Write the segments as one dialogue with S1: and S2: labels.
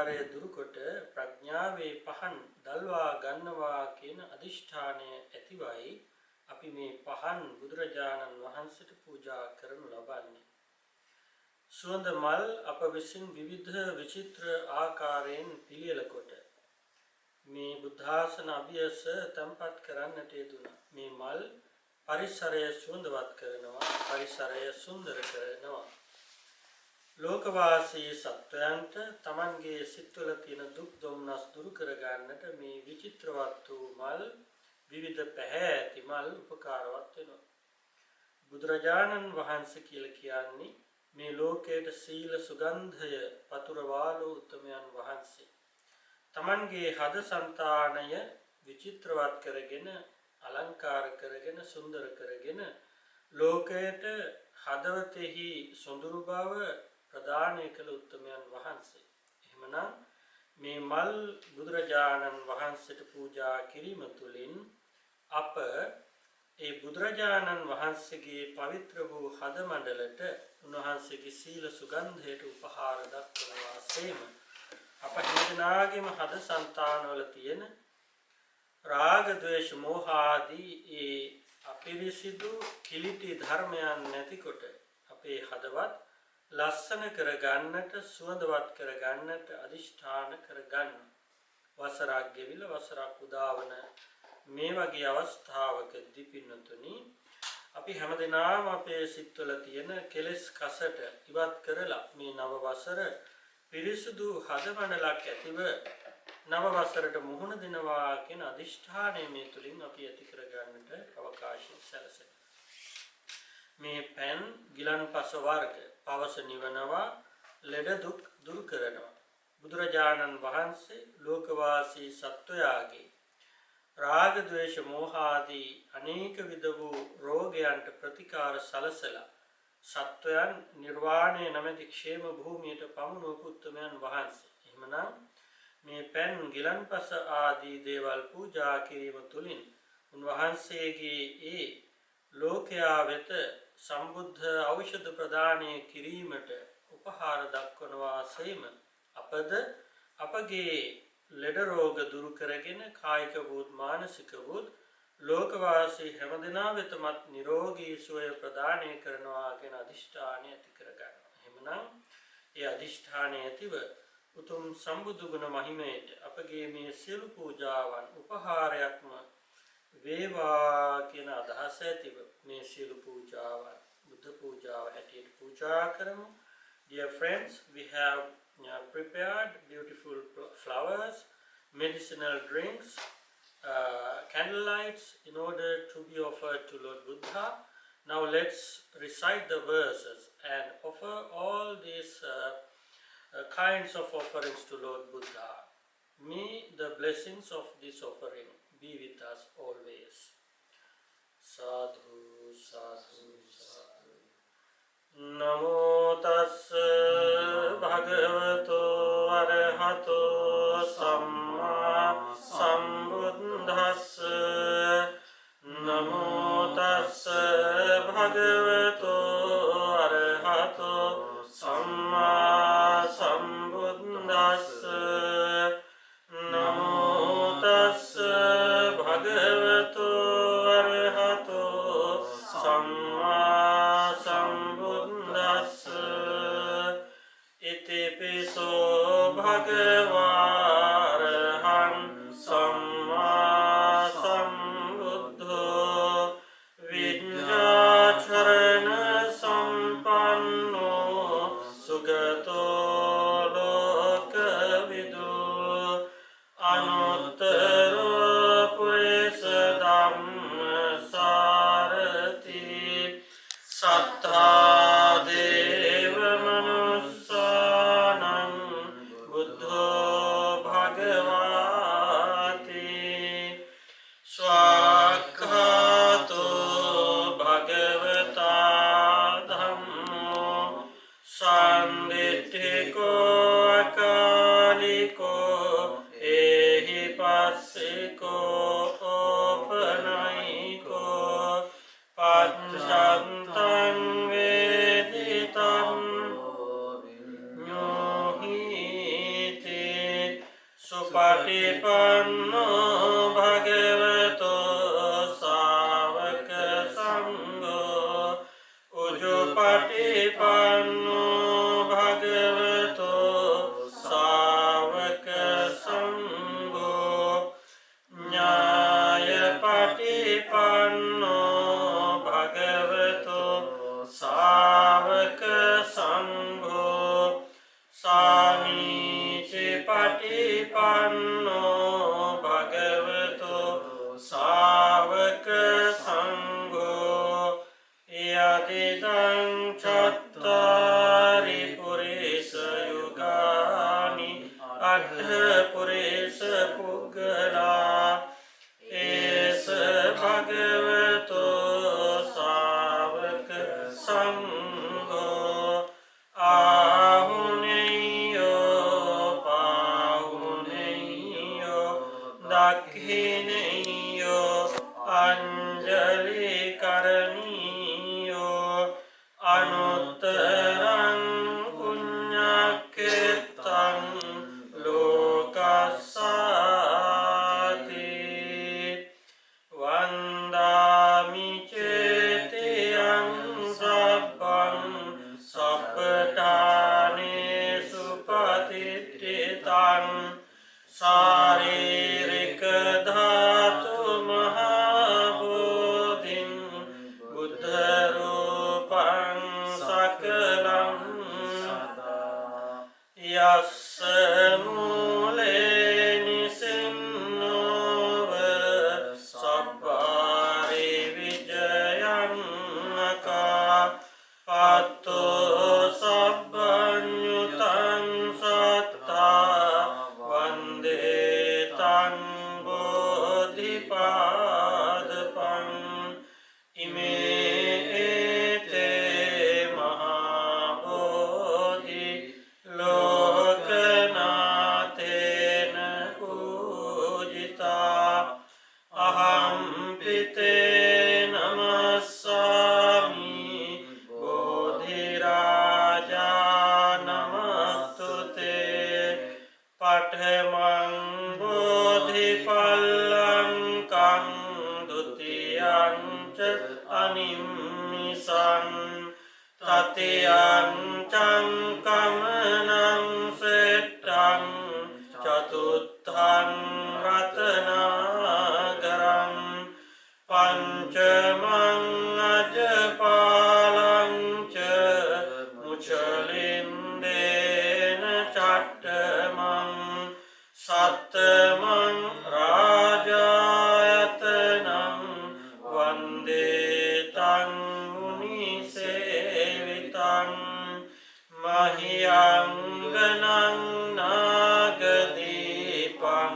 S1: අන්ධකාරය දුරුකොට ප්‍රඥාවේ පහන් දල්වා ගන්නවා කියන අදිෂ්ඨානය ඇතිවයි අපි මේ පහන් බුදුරජාණන් වහන්සේට පූජා කරනු ලබන්නේ. සුවඳ මල් අප විසින් විවිධ විචිත්‍ර ආකාරයෙන් පිළියෙල කොට මේ බුද්ධාසන අභියස තැන්පත් කරන්නට යෙදුණා. මේ මල් පරිසරය සුවඳවත් කරනවා, පරිසරය සුන්දර කරනවා. ලෝකවාසී සත්වයන්ට තමන්ගේ සිත්වල තියෙන දුක් දුම්නස් දුරු කර ගන්නට මේ විචිත්‍රවත් වූ මල්, විවිධ පැහැ ඇති මල් උපකාරවත් වෙනවා. බුදුරජාණන් වහන්සේ කියලා කියන්නේ මේ ලෝකයට සීල සුගන්ධය පතුරවාලු උත්තමයන් වහන්සේ. තමන්ගේ හද సంతානය විචිත්‍රවත් කරගෙන, අලංකාර කරගෙන, සුන්දර කරගෙන ලෝකයට හදවතෙහි සොඳුරු බව ප්‍රදානය කළ උත්තමයන් වහන්සේ. එහෙමනම් මේ මල් බුදුරජාණන් වහන්සේට පූජා කිරීම තුළින් අප ඒ බුදුරජාණන් වහන්සේගේ පවිත්‍ර වූ හද මණ්ඩලට උන්වහන්සේගේ සීල සුගන්ධයට උපහාර දක්වනවා සේම අප හිමිනාගේම හද సంతානවල තියෙන රාග ද්වේෂ මෝහ ආදී ඒ අපිරිසිදු කිලිටි ධර්මයන් නැතිකොට අපේ හදවත් ලස්සන කර ගන්නට, සුවඳවත් කර ගන්නට අදිෂ්ඨාන කර ගන්න. වසරක් ගෙවිලා වසරක් උදාවන මේ වගේ අවස්ථාවකදී පින්නතුනි අපි හැමදෙනාම අපේ සිත්වල තියෙන කෙලෙස් කසට ඉවත් කරලා මේ නව වසර පිරිසුදු හදමණලක් ඇතිව නව වසරට මුහුණ දෙනවා කියන අදිෂ්ඨානය මේ තුලින් අපි ඇති කර ගන්නට අවකාශය සැලසෙනවා. මේ පෙන් ගිලන්පස වර්ග පවස නිවනවා, ලෙඩ දුක් දුරු කරනවා. බුදුරජාණන් වහන්සේ ලෝකවාසී සත්වයාගේ රාග ද්වේෂ මෝහ ආදී අනේක විද වූ රෝගයන්ට ප්‍රතිකාර සලසලා සත්වයන් නිර්වාණය නැමැති ക്ഷേම භූමියට පමුණුවපු උත්තමයන් වහන්සේ. එහෙමනම් මේ පෙන් ගිලන්පස ආදී දේවල් පූජා කිරීම තුළින් උන්වහන්සේගේ ඒ ලෝකයා වෙත සම්බුද්ධ ඖෂධ ප්‍රදානය කිරීමට උපහාර දක්වනවා සේම අපද අපගේ ලෙඩ රෝග දුරු කරගෙන කායික වූත් මානසික වූත් ලෝකවාසී හැමදෙනා වෙතමත් නිරෝගී සුවය ප්‍රදානය කරනවා කියන අදිෂ්ඨානය ඇති කර ගන්නවා. එහෙමනම් ඒ අදිෂ්ඨානය ඇතිව උතුම් සම්බුදු ගුණ මහිමයට අපගේ මේ සියලු පූජාවන් උපහාරයක්ම වේවා කියන අදහස ඇතිව මේ සියලු පූජාවන් බුද්ධ පූජාව හැටියට පූජා කරමු. Dear friends, we have prepared beautiful flowers, medicinal drinks, candlelights in order to be offered to Lord Buddha. Now let's recite the verses and offer all these kinds of offerings to Lord Buddha. May the blessings of this offering be with us always. Sadhu, sadhu, sadhu. Namo tassa bhagavato arahato samma sambuddhassa. Namo tassa bhagavato arahato samma sambuddhassa. Namo tassa bhagavato arahato samma sambuddhassa. Iti piso bhagava arahan samma sambuddho vidyacharana sampanno sugato lokavidu anuttaro purisa dhamma sarati sattha deva manussanam buddho bhagavati swakhato bhagavata dhammo sanditthiko akaliko ehi passiko opanaiko paccantam veditam nyohiti සුපටිපන්නෝ භගවතෝ සාවක සංඝෝ උජුපටිපන්නෝ භගවතෝ සාවක සංඝෝ ඥායපටිපන්නෝ භගවතෝ සාවක සංඝෝ සාමීචි පටිපන්නෝ භගවතෝ සාවක සංඝෝ යදිදං චත්තාරි පුරිස යුගානි අට්ඨ පුරිස පුග්ගලා ඒස භගවතෝ සාවක සංඝෝ ආහුනේයෝ පාහුනේයෝ දක්ඛිනේයෝ අංජලි කරණීයෝ අනුත්තරං පුඤ්ඤක්ඛෙත්තං ලෝකස්සාති වන්දාමි චේතියං සබ්බං සබ්බඨානේසු පතිට්ඨිතං ශාරීරික ධාතු මහා බෝධින් බුද්ධ රූපං සකලං යස්ස මූලේ නිසින්නෝව සබ්බාරි විජයං අකා පත්තෝ සබ්බඤුතං සත්තා වන්දේ තං බෝධිපාදපං ඉමේ මහා බෝධි ලෝකනාතේන පූජිතා අහං පිතේ නමස්සාමි බෝධිරාජා නමස්තුතේ පඨමං බෝධිපල්ලංකං ဒုတိယං ච අනිම්මිසං තතියං චං කමනං සෙට්ටං චතුත්ථං රතනාගරං පංචමං අජපාලං ච මුචලින්දේන චට්ඨමං සත්තමං රාජායතනං වන්දේ තං මුනිසේවිතං මහියංගනං නාගදීපං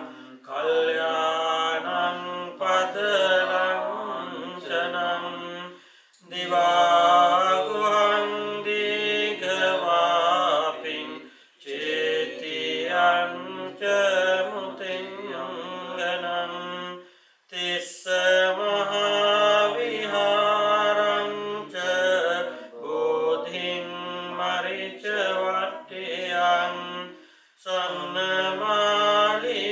S1: කල්යාණං පදලංචනං දිවාගුහං දීඝවාපින් චේතියං ච මුතිංගනං තිස්ස මහා විහාරං ච බෝධින් මරිච වට්ටියං සන්නමාලි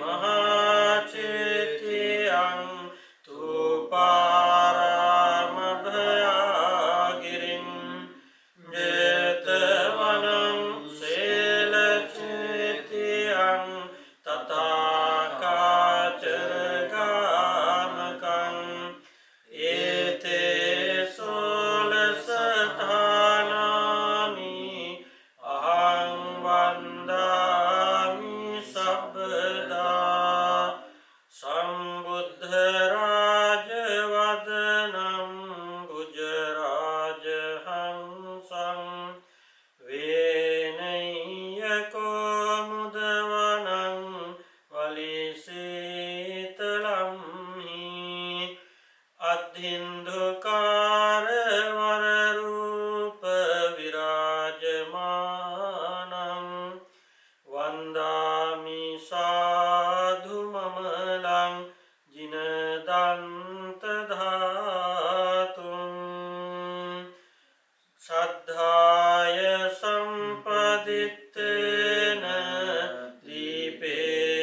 S1: මහා චේතියං තුපාරාම භයාගිරින් ජේතවනං සේල චේතියං තථාකාචරගාමකං ඒතේ සෝලසඨානානි අහං වන්දාමි සබ්බදා සම්බුද්ධ රාජ වදනම් බුජ රාජ හංසං වේනය්‍යකෝ මුදවනං වලිසීතලම් හි අද්ධින්දුකාර වරරූප විරාජමානං වන්දාමි සාධු මමලං ජිනදන්ත ධාතුං සද්ධාය සම්පදිත්තේන දීපේ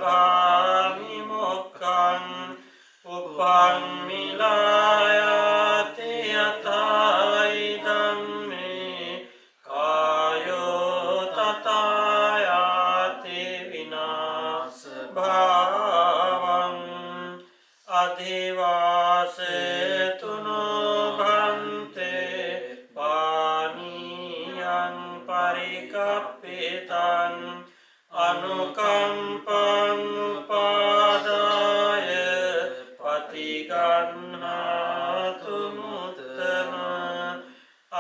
S1: bhami mokkam uppammilayati yataidam me kayo tatayati vinasa bhavam adhivasetuno bhante paniyan parikappitan anukampam upadaya patiganhatu muttama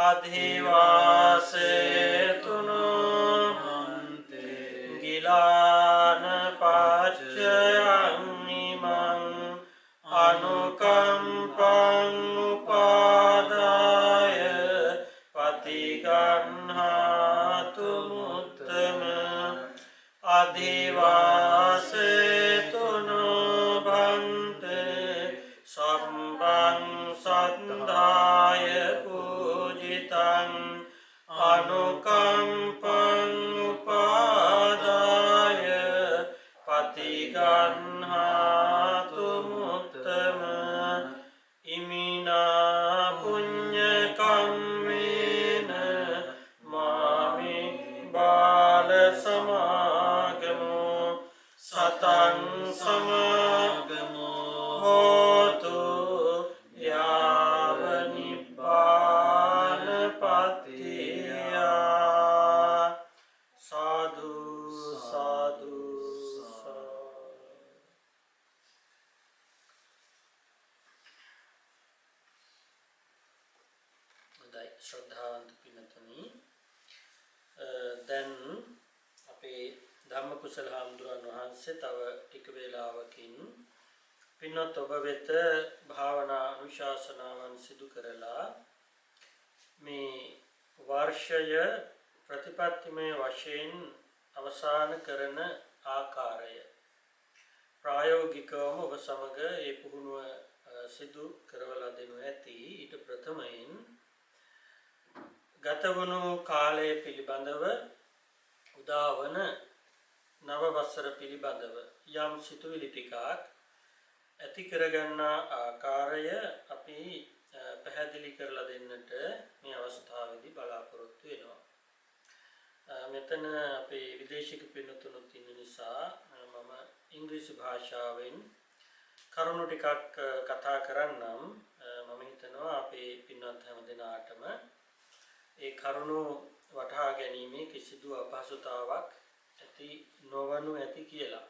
S1: adhivasetuno bhante gilana paccayan imam anukampam upadaya patiganhatu muttama adhivasetuno bhante sabbang saddhaya pujitam anukampam upadaya patiganhatu muttama imina punya kammena mami bala samagamo satang samagamo hotu yava nibbana patiya sadhu sadhu sadhu. හොඳයි ශ්‍රද්ධාවන්ත පින්තුනි දැන් අපේ ධම්මකුසල හාමුදුරන් වහන්සේ තව ටික වේලාවකින් පින්වත් ඔබ වෙත භාවනා අනුශාසනාවන් සිදු කරලා මේ වර්ෂය ප්‍රතිපත්තිමය වශයෙන් අවසන් කරන ආකාරය ප්‍රායෝගිකවම ඔබ සමග ඒ පුහුණුව සිදු කරවලා දෙනු ඇති. ඊට ප්‍රථමයෙන් ගතවුණු කාලය පිළිබඳව උදාවන නව වසර පිළිබඳව යම් සිතුවිලි ටිකක් ඇති කරගන්නා ආකාරය අපි පැහැදිලි කරලා දෙන්නට මේ අවස්ථාවේදී බලාපොරොත්තු වෙනවා. මෙතන අපේ විදේශික පින්තුනුත් ඉන්න නිසා මම ඉංග්‍රීසි භාෂාවෙන් කරුණු ටිකක් කතා කරන්නම්. මම හිතනවා අපේ පින්වත් හැම දෙනාටම ඒ කරුණු වටහා ගැනීමේ කිසිදු අපහසුතාවක් ඇති නොවනු ඇති කියලා.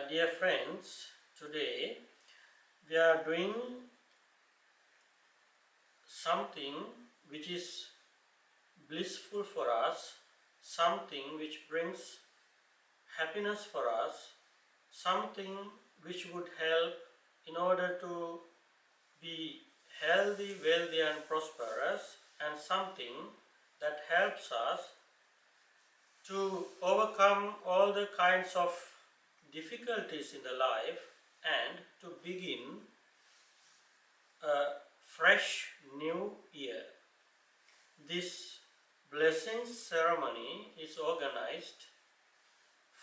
S1: Dear friends, today we are doing something which is blissful for us, something which brings happiness for us, something which would help in order to be healthy, wealthy and prosperous, and something that helps us to overcome all the kinds of difficulties in the life and to begin a fresh new year. This blessing ceremony is organized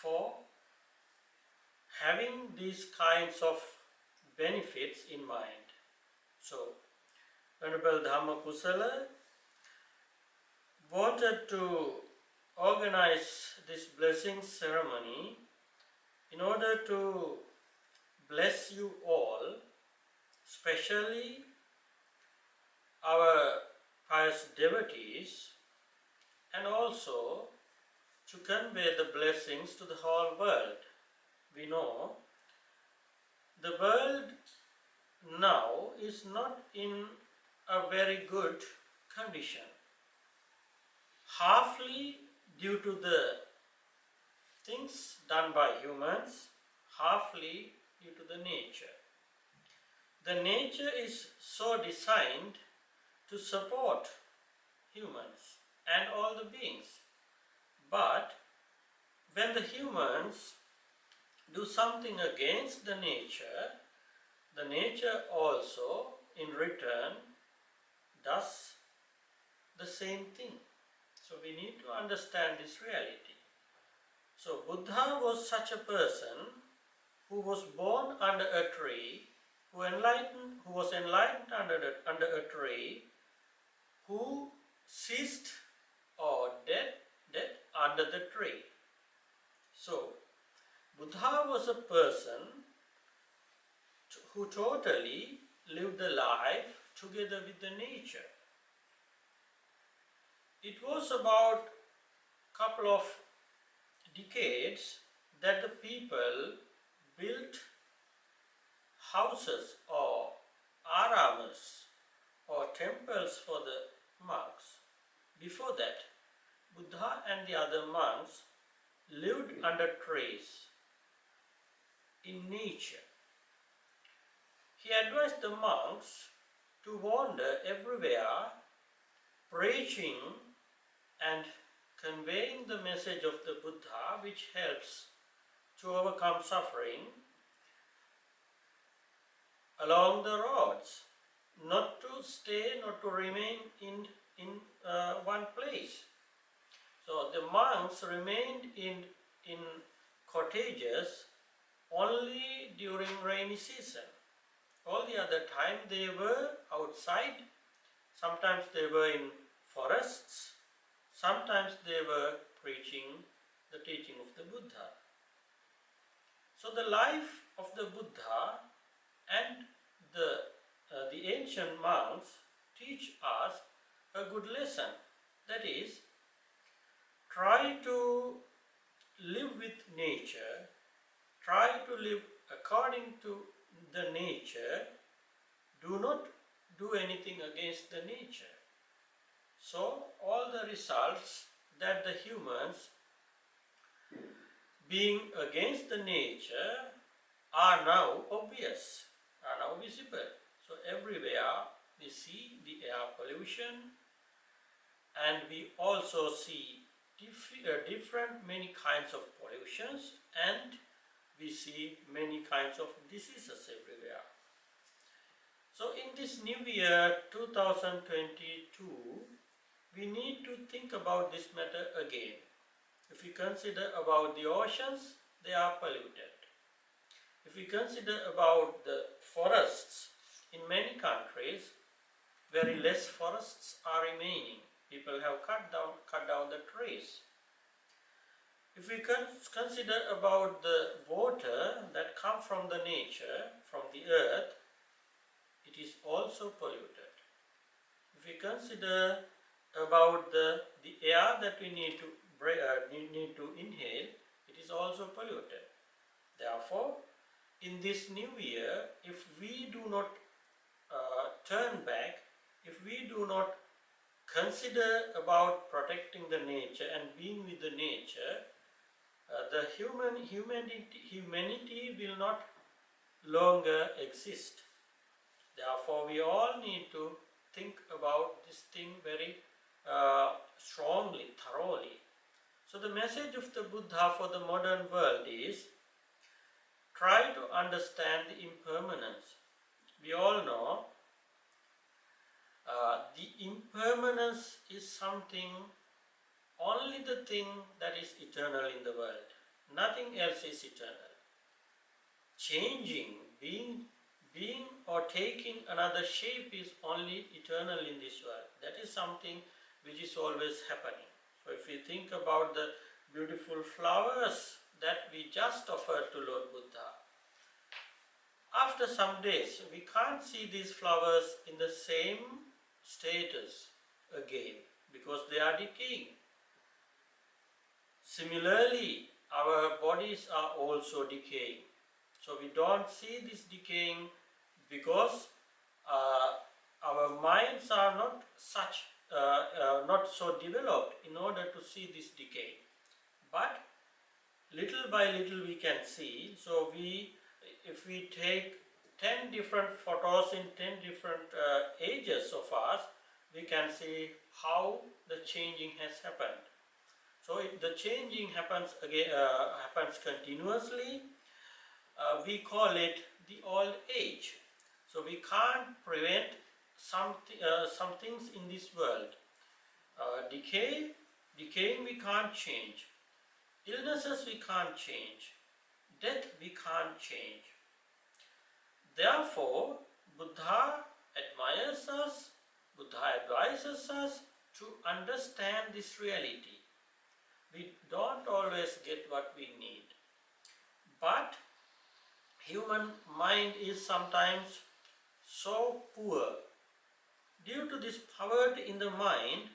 S1: for having these kinds of benefits in mind. So, Venerable Dhammakusala wanted to organize this blessing ceremony in order to bless you all, especially our pious devotees, and also to convey the blessings to the whole world. We know the world now is not in a very good condition, halfly due to the things done by humans, halfly due to the nature. The nature is so designed to support humans and all the beings. But when the humans do something against the nature also in return does the same thing. So we need to understand this reality. So Buddha was such a person who was born under a tree, who was enlightened under a tree, who ceased or dead under the tree. So Buddha was a person who totally lived the life together with the nature. It was about a couple of decades that the people built houses or aramas or temples for the monks. Before that, Buddha and the other monks lived under trees in nature. He advised the monks to wander everywhere, preaching and conveying the message of the Buddha, which helps to overcome suffering along the roads, not to stay, not to remain in one place. So the monks remained in cottages only during rainy season. All the other time they were outside. Sometimes they were in forests. Sometimes they were preaching the teaching of the Buddha. So the life of the Buddha and the ancient monks teach us a good lesson. That is, try to live with nature, try to live according to the nature, do not do anything against the nature. So all the results that the humans being against the nature are now obvious, are now visible. So everywhere we see the air pollution, and we also see different many kinds of pollutions, and we see many kinds of diseases everywhere. So in this new year 2022, we need to think about this matter again. If we consider about the oceans, they are polluted. If we consider about the forests, in many countries, very less forests are remaining. People have cut down the trees. If we consider about the water that comes from the nature, from the earth, it is also polluted. If we consider about the air that we need to inhale, it is also polluted. Therefore, in this new year, if we do not turn back, if we do not consider about protecting the nature and being with the nature, the humanity will not longer exist. Therefore, we all need to think about this thing very strongly, thoroughly. So the message of the Buddha for the modern world is, try to understand the impermanence. We all know the impermanence is something, only the thing that is eternal in the world. Nothing else is eternal. Changing, being or taking another shape is only eternal in this world. That is something which is always happening. So if we think about the beautiful flowers that we just offered to Lord Buddha, after some days we can't see these flowers in the same status again because they are decaying. Similarly, our bodies are also decaying. So we don't see this decaying because our minds are not so developed in order to see this decay. But little by little we can see. So if we take 10 different photos in 10 different ages of us, we can see how the changing has happened. So if the changing happens continuously, we call it the old age. So we can't prevent some things in this world. Decaying we can't change. Illnesses we can't change. Death we can't change. Therefore, Buddha admires us, Buddha advises us to understand this reality. We don't always get what we need. But human mind is sometimes so poor. Due to this poverty in the mind,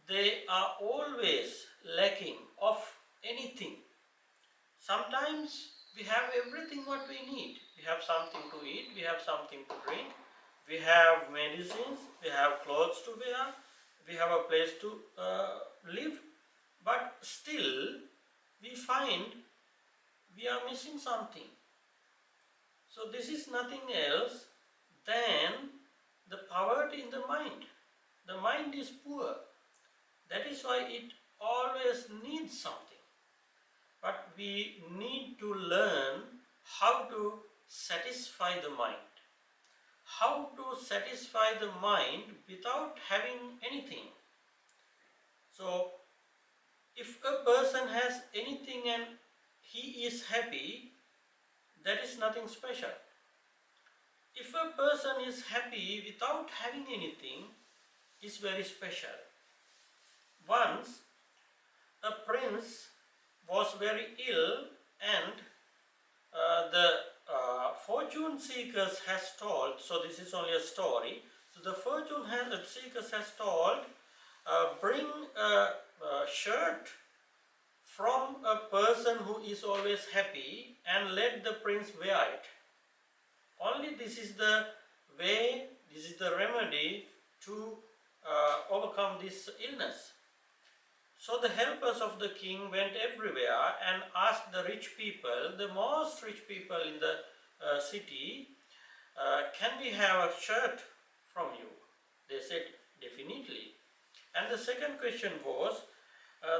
S1: they are always lacking of anything. Sometimes we have everything what we need. We have something to eat, we have something to drink, we have medicines, we have clothes to wear, we have a place to live, but still we find we are missing something. So this is nothing else than the poverty in the mind. The mind is poor. That is why it always needs something. But we need to learn how to satisfy the mind. How to satisfy the mind without having anything. So, if a person has anything and he is happy, that is nothing special. If a person is happy without having anything, is very special. Once, a prince was very ill, and the fortune seekers has told, so this is only a story, so the fortune seekers has told, bring a shirt from a person who is always happy and let the prince wear it. Only this is the way, this is the remedy to overcome this illness. So the helpers of the king went everywhere and asked the rich people, the most rich people in the city, can we have a shirt from you? They said, definitely. And the second question was,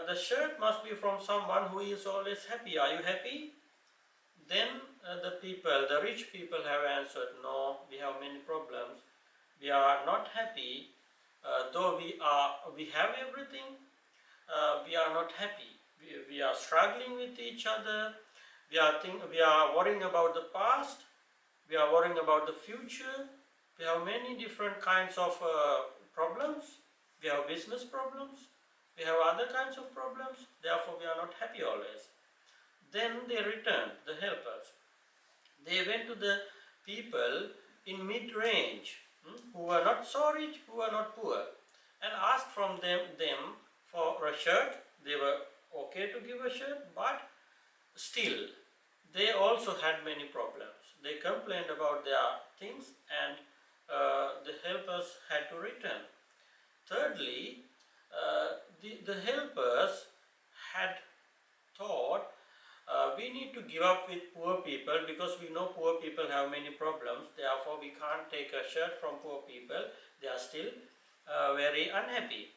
S1: the shirt must be from someone who is always happy. Are you happy? Then the rich people have answered, no, we have many problems. We are not happy. Though we have everything, we are not happy. We are struggling with each other. We are worrying about the past. We are worrying about the future. We have many different kinds of problems. We have business problems. We have other kinds of problems. Therefore, we are not happy always. Then they returned, the helpers. They went to the people in mid-range, who were not so rich, who were not poor, and asked from them for a shirt. They were okay to give a shirt, but still they also had many problems. They complained about their things, and the helpers had to return. Thirdly, the helpers had thought, we need to give up with poor people because we know poor people have many problems. Therefore, we can't take a shirt from poor people. They are still very unhappy.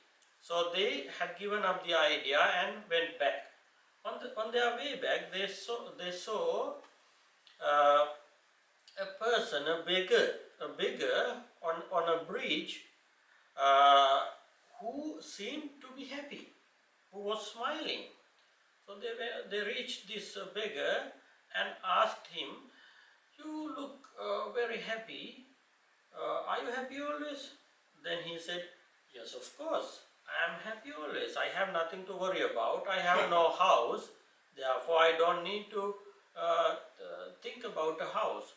S1: So they had given up the idea and went back. On their way back, they saw a person, a beggar on a bridge, who seemed to be happy, who was smiling. So they reached this beggar and asked him, you look very happy. Are you happy always? Then he said, yes, of course. I am happy always. I have nothing to worry about. I have no house. Therefore, I don't need to think about a house.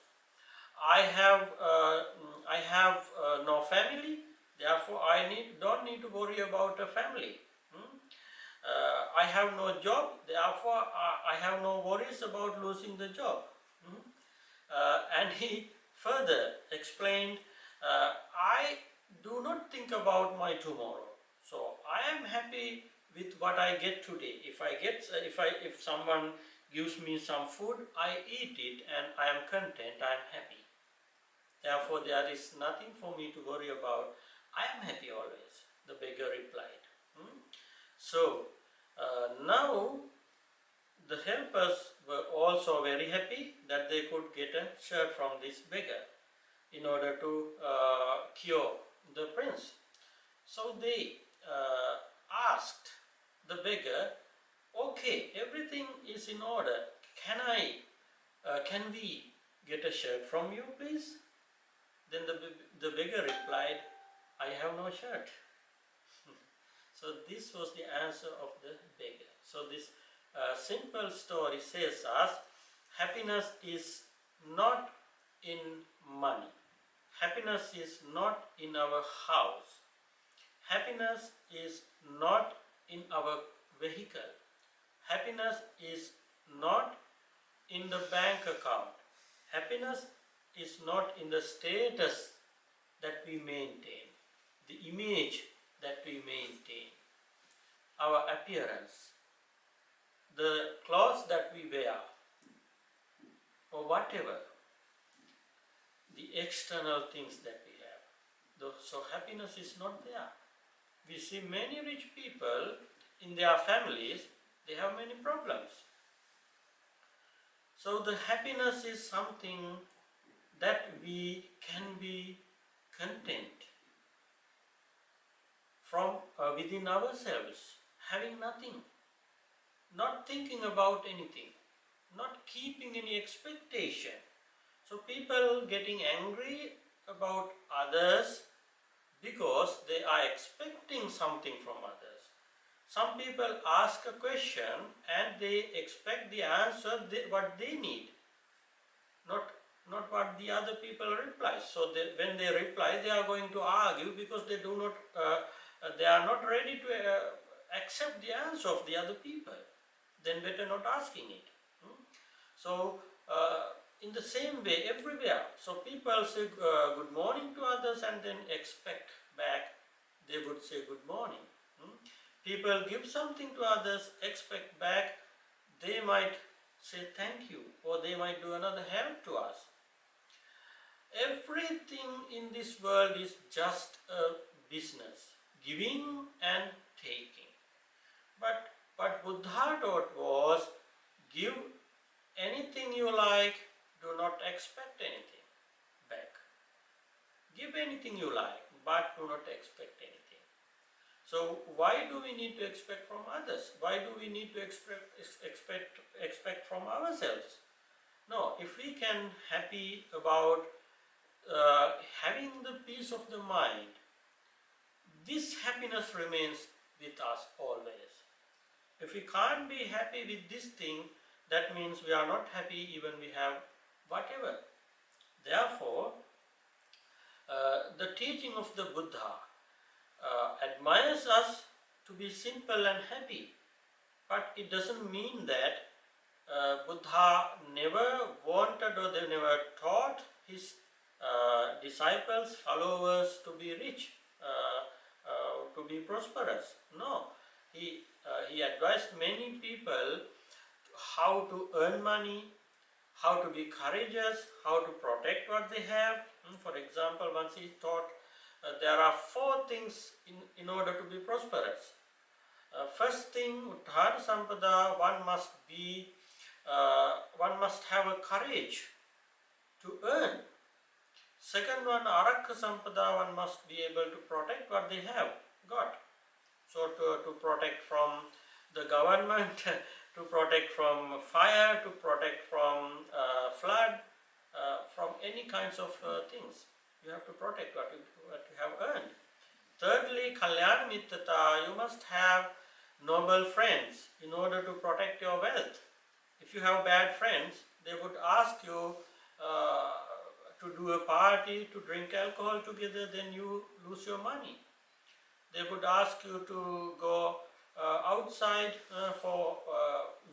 S1: I have no family. Therefore, I don't need to worry about a family. I have no job. Therefore, I have no worries about losing the job. And he further explained, I do not think about my tomorrow. So I am happy with what I get today. If someone gives me some food, I eat it and I am content, I am happy. Therefore, there is nothing for me to worry about. I am happy always, the beggar replied. So now the helpers were also very happy that they could get a shirt from this beggar in order to cure the prince. So they asked the beggar, okay, everything is in order. Can we get a shirt from you, please? Then the beggar replied, I have no shirt. So this was the answer of the beggar. So this simple story says us, happiness is not in money. Happiness is not in our house. Happiness is not in our vehicle. Happiness is not in the bank account. Happiness is not in the status that we maintain, the image that we maintain, our appearance, the clothes that we wear, or whatever, the external things that we have. So happiness is not there. We see many rich people in their families, they have many problems. So the happiness is something that we can be content from within ourselves, having nothing, not thinking about anything, not keeping any expectation. So people getting angry about others because they are expecting something from others. Some people ask a question and they expect the answer what they need, not what the other people reply. So when they reply, they are going to argue because they are not ready to accept the answer of the other people. Then better not asking it. So in the same way, everywhere. So people say good morning to others and then expect back they would say good morning. People give something to others, expect back they might say thank you, or they might do another help to us. Everything in this world is just a business, giving and taking. But what Buddha taught was, give anything you like, do not expect anything back. Give anything you like, but do not expect anything. So why do we need to expect from others? Why do we need to expect from ourselves? No, if we can happy about having the peace of the mind, this happiness remains with us always. If we can't be happy with this thing, that means we are not happy even we have whatever. Therefore, the teaching of the Buddha admires us to be simple and happy, but it doesn't mean that Buddha never wanted or they never taught his disciples, followers to be rich, to be prosperous. No, he advised many people how to earn money, how to be courageous, how to protect what they have. For example, once he taught there are 4 things in order to be prosperous. First thing, Uddhana Sampada, one must have a courage to earn. Second one, Arakha Sampada, one must be able to protect what they have got. So to protect from the government, to protect from fire, to protect from flood, from any kinds of things. You have to protect what you have earned. Thirdly, Kalyana Mittata, you must have noble friends in order to protect your wealth. If you have bad friends, they would ask you to do a party, to drink alcohol together, then you lose your money. They would ask you to go outside for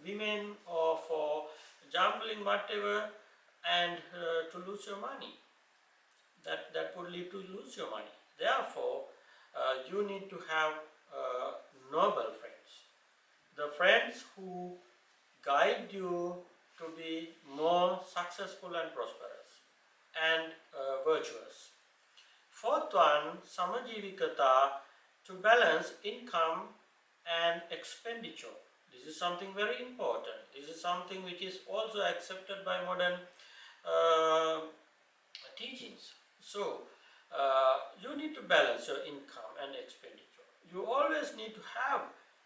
S1: women or for gambling, whatever, and to lose your money. That would lead to lose your money. Therefore, you need to have noble friends. The friends who guide you to be more successful and prosperous and virtuous. Fourth one, Samajivikata, to balance income and expenditure. This is something very important. This is something which is also accepted by modern teachings. So, you need to balance your income and expenditure. You always need to have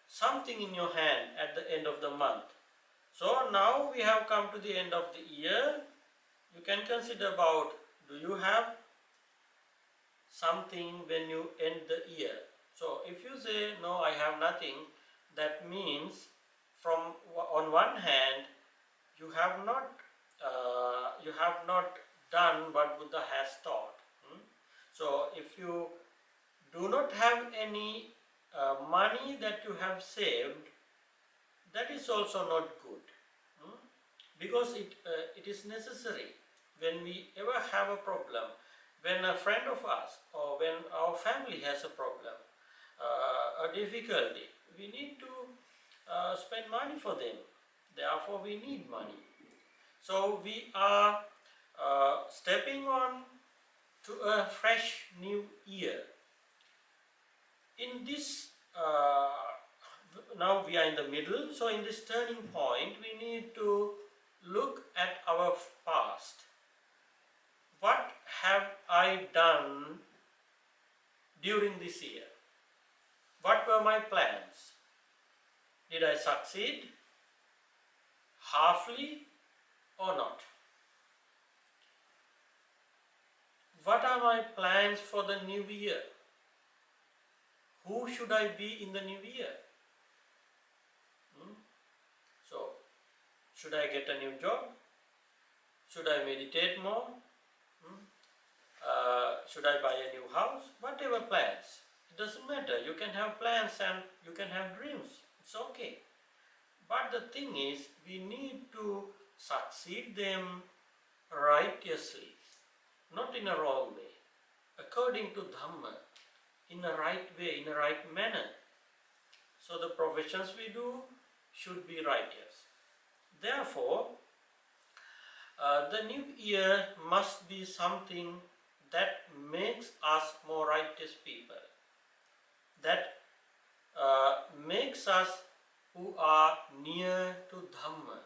S1: something in your hand at the end of the month. So now we have come to the end of the year. You can consider about, do you have something when you end the year? So if you say, no, I have nothing, that means from on one hand, you have not done what Buddha has taught. So if you do not have any money that you have saved, that is also not good. Because it is necessary when we ever have a problem, when a friend of us or when our family has a problem, a difficulty, we need to spend money for them. Therefore, we need money. So we are stepping on to a fresh new year. In this, now we are in the middle, so in this turning point, we need to look at our past. What have I done during this year? What were my plans? Did I succeed? Halfly or not? What are my plans for the new year? Who should I be in the new year? So, should I get a new job? Should I meditate more? Should I buy a new house? Whatever plans. It doesn't matter. You can have plans and you can have dreams. It's okay. But the thing is, we need to succeed them righteously, not in a wrong way, according to Dhamma, in a right way, in a right manner. So the professions we do should be righteous. Therefore, the new year must be something that makes us more righteous people, that makes us who are near to Dhamma.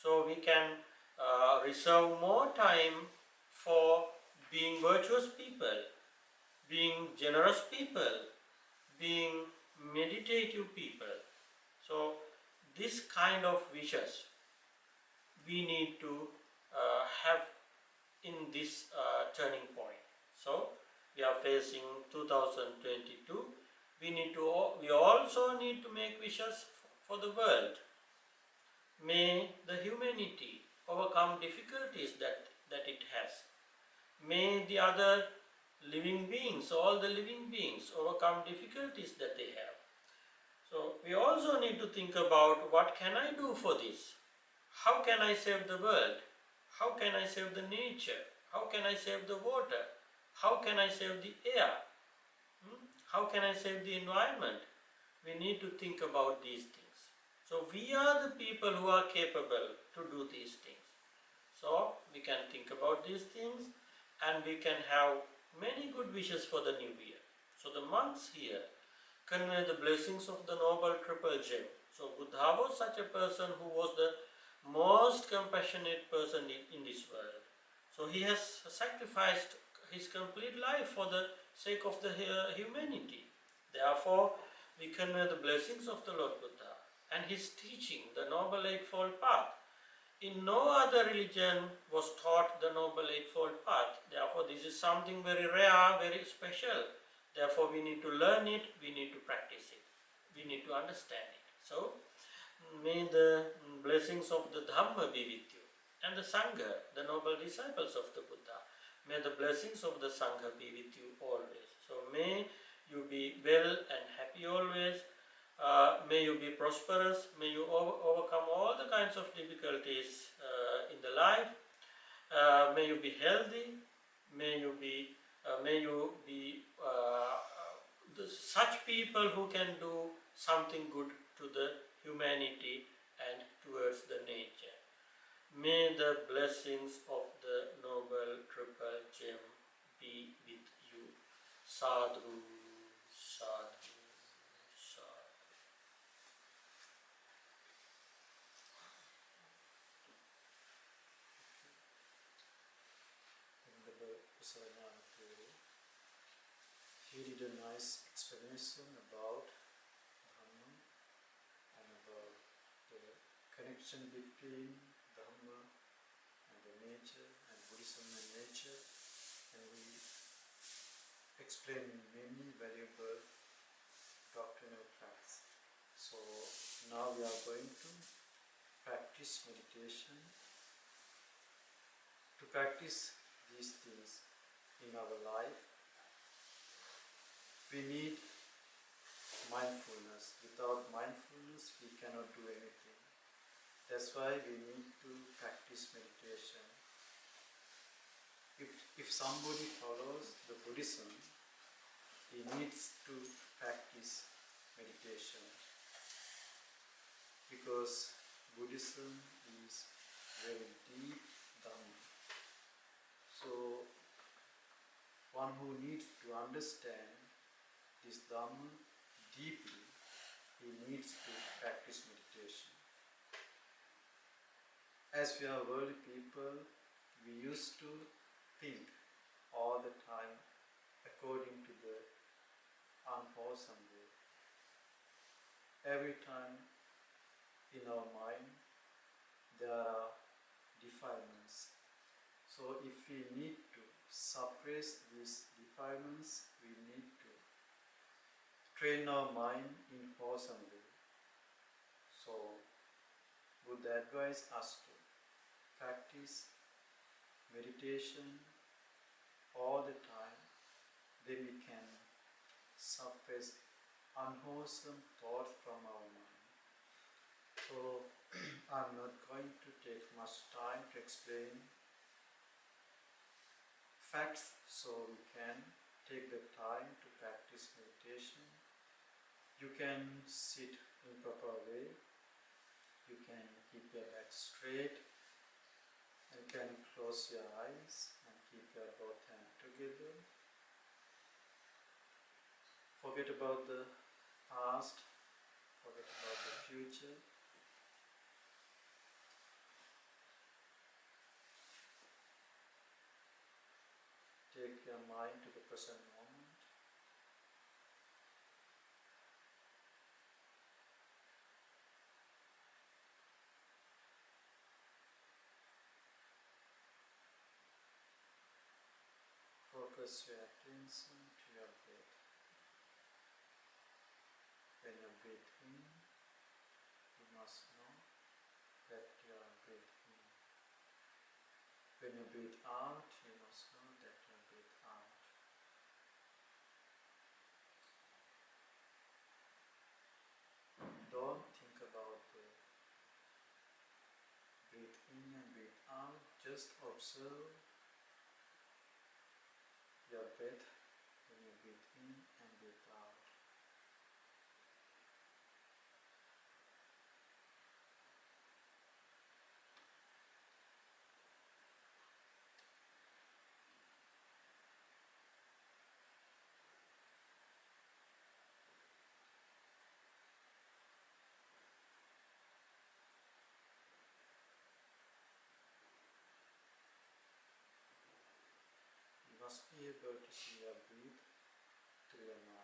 S1: So we can reserve more time for being virtuous people, being generous people, being meditative people. So this kind of wishes we need to have in this turning point. So we are facing 2022. We also need to make wishes for the world. May the humanity overcome difficulties that it has. May the other living beings, all the living beings, overcome difficulties that they have. So we also need to think about, what can I do for this? How can I save the world? How can I save the nature? How can I save the water? How can I save the air? How can I save the environment? We need to think about these things. So we are the people who are capable to do these things. So we can think about these things and we can have many good wishes for the new year. So the monks here convey the blessings of the Noble Triple Gem. So Buddha was such a person who was the most compassionate person in this world. So he has sacrificed his complete life for the sake of the humanity. Therefore, we convey the blessings of the Lord Buddha and his teaching, the Noble Eightfold Path. In no other religion was taught the Noble Eightfold Path. Therefore, this is something very rare, very special. Therefore, we need to learn it, we need to practice it, we need to understand it. So, may the blessings of the Dhamma be with you, and the Sangha, the noble disciples of the Buddha. May the blessings of the Sangha be with you always. So, may you be well and happy always. May you be prosperous. May you overcome all the kinds of difficulties in the life. May you be healthy. May you be such people who can do something good to the humanity and towards the nature. May the blessings of the Noble Triple Gem be with you. Sadhu, sadhu, sadhu.
S2: He did a nice explanation about connection between Dhamma and the nature, and Buddhism and nature, and we explain many valuable doctrinal facts. So now we are going to practice meditation. To practice these things in our life, we need mindfulness. Without mindfulness, we cannot do anything. That's why we need to practice meditation. If somebody follows the Buddhism, he needs to practice meditation, because Buddhism is very deep Dhamma. So one who needs to understand this Dhamma deeply, he needs to practice meditation. As we are worldly people, we used to think all the time according to the unwholesome way. Every time in our mind there are defilements. So if we need to suppress these defilements, we need to train our mind in wholesome way. So Buddha advised us to practice meditation all the time, then we can suppress unwholesome thought from our mind. So I'm not going to take much time to explain facts, so we can take the time to practice meditation. You can sit in proper way, you can keep your back straight, and you can close your eyes and keep your both hands together. Forget about the past, forget about the future. Take your mind to the present moment. Focus your attention to your breath. When you breathe in, you must know that you are breathing in. When you breathe out, you must know that you are breathing out. Don't think about the breathe in and breathe out. Just observe your breath when you breathe in and breathe out. You must be able to see your breath through your mind.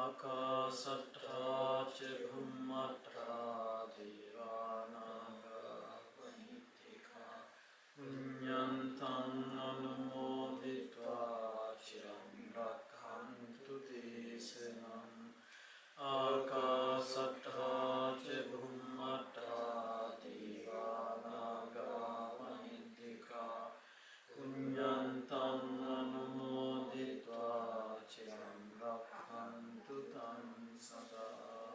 S2: ආකාසට්ඨා ච භුම්මට්ඨා දේවානාගා මහිද්దికා පුඤ්ඤන්තං අනුමෝදිत्वा චිරං රක්ඛන්තු දේශනං ආකාසට්ඨා ච භුම්මට්ඨා දේවානාගා මහිද්దికා පුඤ්ඤන්තං අනුමෝදිत्वा චිරං රක්ඛන්තු තං සදා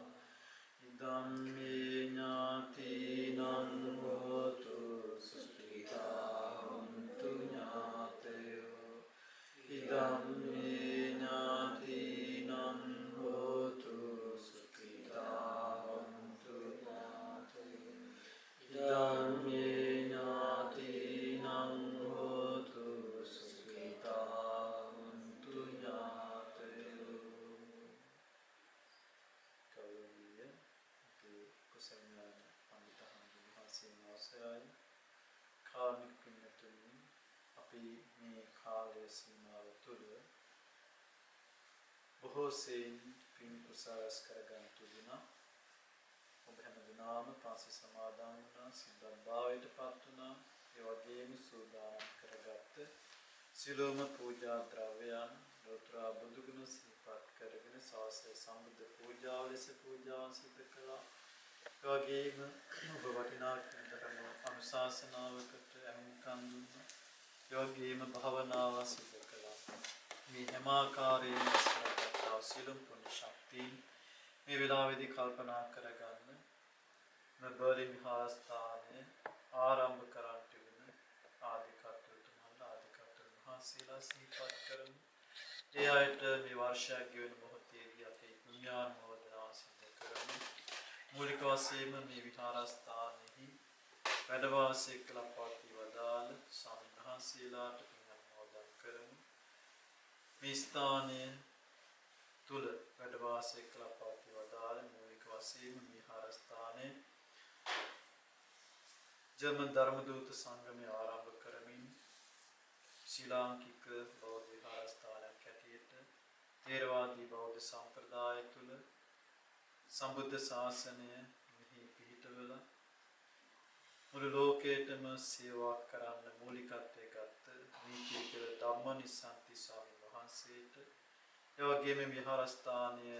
S2: ඉදං මේ ඥාතීනං හෝතු සුඛිතා හොන්තු ඥාතයෝ ඉදං මේ ඥාතීනං හෝතු සුඛිතා හොන්තු ඥාතයෝ ඉදං මේ ඥාතීනං හෝතු සුඛිතා හොන්තු ඥාතයෝ කවුරුය කුසලඥාන පඬිතුමන් වහන්සේගේ අවසරයි කාර්මික පින්තුනි අපි මේ කාලය සීමාව තුළ බොහෝ සෙයින් පින් කුසලස් කරගන්න තුලිනා ඔබ හැම දිනම පාසල් සමාදන් වුණා සිද්ධාර්ථ භාවයට පත් වුණා ඒ වගේම සූදානම් කරගත්ත සියලුම පූජා ද්‍රව්‍යයන් ලෝතර බුදු ගුණ සිහිපත් කරගෙන සාසය සම්බුද්ධ පූජාව ලෙස පූජාවන් සිදු කළා ඒ වගේම ඔබ වටිනා කෙනෙකුටම අනුශාසනාවකට අනුකම් දුන්නා ඒ වගේම භාවනාව සිදු කළා මේ හැම ආකාරයෙන් කරගත්තා සියලුම පුණ්‍ය ශක්තිය මේ වෙලාවේදී කල්පනා කරගන්න මේ බර්ලින් විහාරස්ථානයේ ආරම්භ කරන්නට වෙන ආදිකත්වතුමන් ආදිකත්ව මහසීලා සිහිපත් කරමු. ඒ අයට මේ වර්ෂයක් ගෙවන මොහොතේදී අපේ පුණ්‍යානුමෝදනා සිදු කරමු. මූලික වශයෙන්ම මේ විහාරස්ථානයේ වැඩ වාසය කළ පවති වදාළ ස්වාමීන් වහන්සේලාට පින් අනුමෝදන් කරමු. මේ ස්ථානයේ තුල වැඩ වාසය කළ පවති වදාළ මූලික වශයෙන්ම විහාරස්ථානයේ ජර්මන් ධර්ම දූත සංගමය ආරම්භ කරමින් ශ්‍රී ලාංකික බෞද්ධ විහාරස්ථානයක් හැටියට ථේරවාදී බෞද්ධ සම්ප්‍රදාය තුල සම්බුද්ධ ශාසනය මෙහි පිහිටවල මුළු ලෝකයටම සේවා කරන්න මූලිකත්වයේ ගත්ත නීතිකල ධම්මනිසන්ති ස්වාමීන් වහන්සේට ඒ වගේම විහාරස්ථානය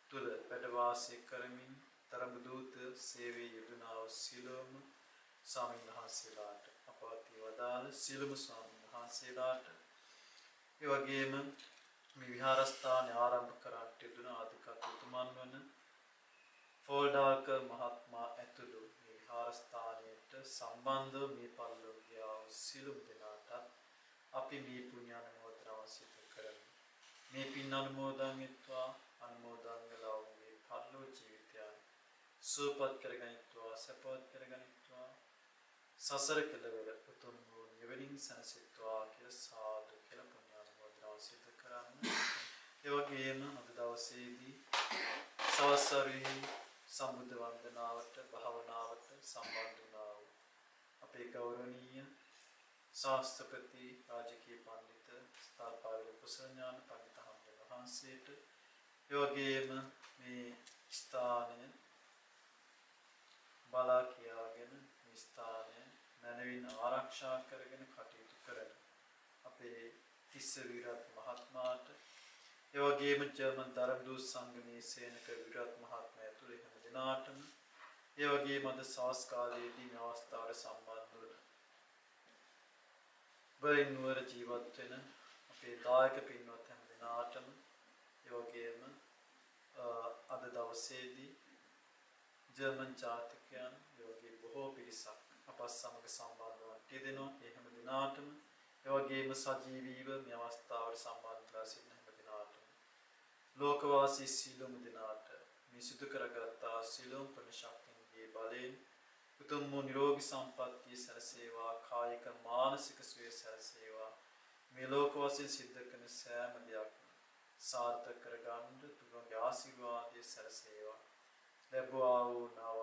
S2: තුල වැඩ වාසය කරමින් ධර්ම දූත සේවයේ යෙදුණා වූ සියලුම ස්වාමීන් වහන්සේලාට අපවත්ී වදාළ සියලුම ස්වාමීන් වහන්සේලාට ඒ වගේම මේ විහාරස්ථානය ආරම්භ කරන්නට යෙදුණ ආදිකත්වතුමන් වන ෆෝල්ඩාක මහත්මයා ඇතුළු මේ විහාරස්ථානයට සම්බන්ධව මේ පරිලෝකීය සියලුම දෙනාට අපි මේ පුණ්‍යානුමෝදනාව සිදු කරමු. මේ පින් අනුමෝදන් වෙත්වා අනුමෝදන් කළා වූ මේ පරිලෝක ජීවිතය සුවපත් කරගනිත්වා සපවත් කරගනිත්වා සසර කෙලවර උතුම් වූ නිවනින් සැනසෙත්වා කියලා සාදු කියලා පුණ්‍යානුමෝදනාව සිදු කරන්න. ඒ වගේම අද දවසේදී සවස්වරෙහි සම්බුද්ධ වන්දනාවට භාවනාවට සම්බන්ධ වුණා වූ අපේ ගෞරවනීය ශාස්ත්‍රපති රාජකීය පඬිත තල්පාවිල කුසලඥාන පඬිතුමන් වහන්සේට ඒ වගේම මේ ස්ථානය බලා කියාගෙන මේ ස්ථානය මනවින් ආරක්ෂා කරගෙන කටයුතු කරන අපේ තිස්ස විරත් මහත්මයාට ඒ වගේම ජර්මන් ධර්ම දූත සංගමයේ සේනක විරත් මහත්මයා ඇතුළු හැම දිනාටම ඒ වගේම අද සවස් කාලයේදී මේ අවස්ථාවට සම්බන්ධ වන බර්ලින් නුවර ජීවත් වෙන අපේ දායක පින්වත් හැම දිනාටම ඒ වගේම අද දවසේදී ජර්මන් ජාතිකයන් යෝගී බොහෝ පිරිසක් අප සමග සම්බන්ධ වන දෙදෙනා ඒ හැම දිනාටම ඒ වගේම සජීවීව මේ අවස්ථාවට සම්බන්ධ වෙලා සිටින හැම දිනාටම ලෝකවාසී සියලුම දිනාට මේ සිදු කරගත්තා සියලුම පුණ්‍ය ශක්තියන්ගේ බලයෙන් උතුම් වූ නිරෝගී සම්පන්නිය සැලසේවා කායික මානසික සුවය සැලසේවා මේ ලෝකවාසී සිද්ධ කරන සෑම දෙයක්ම සාර්ථක කරගන්න තුන්ගේ ආශිර්වාදය සැලසේවා ලැබුවා වූ නව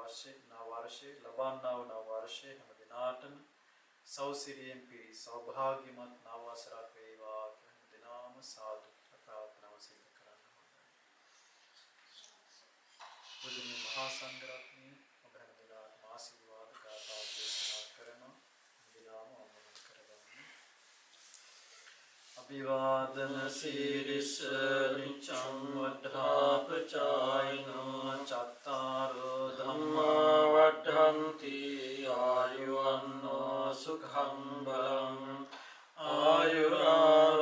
S2: වර්ෂේ ලබන්නා වූ නව වර්ෂේ හැම දිනාටම සෞසිරියෙන් පිරි සෞභාග්‍යමත් නව වසරක් වේවා කියන දිනාම සාදු ප්‍රාර්ථනාව සිදු කරන්න. සංඝරත්නය ඔබ හැම දිනාටම ආශිර්වාද ගාථා දේශනා කරනවා. විලාම වන්දනා කරගන්න. අභිවාදන සීරිස නිච්ඡං වද්ධාපචායිනෝ චත්තාරෝ ධම්මා වඩ්ඩන්ති ආයුවන්නෝ සුඛං බලං ආයුරාරෝග්‍ය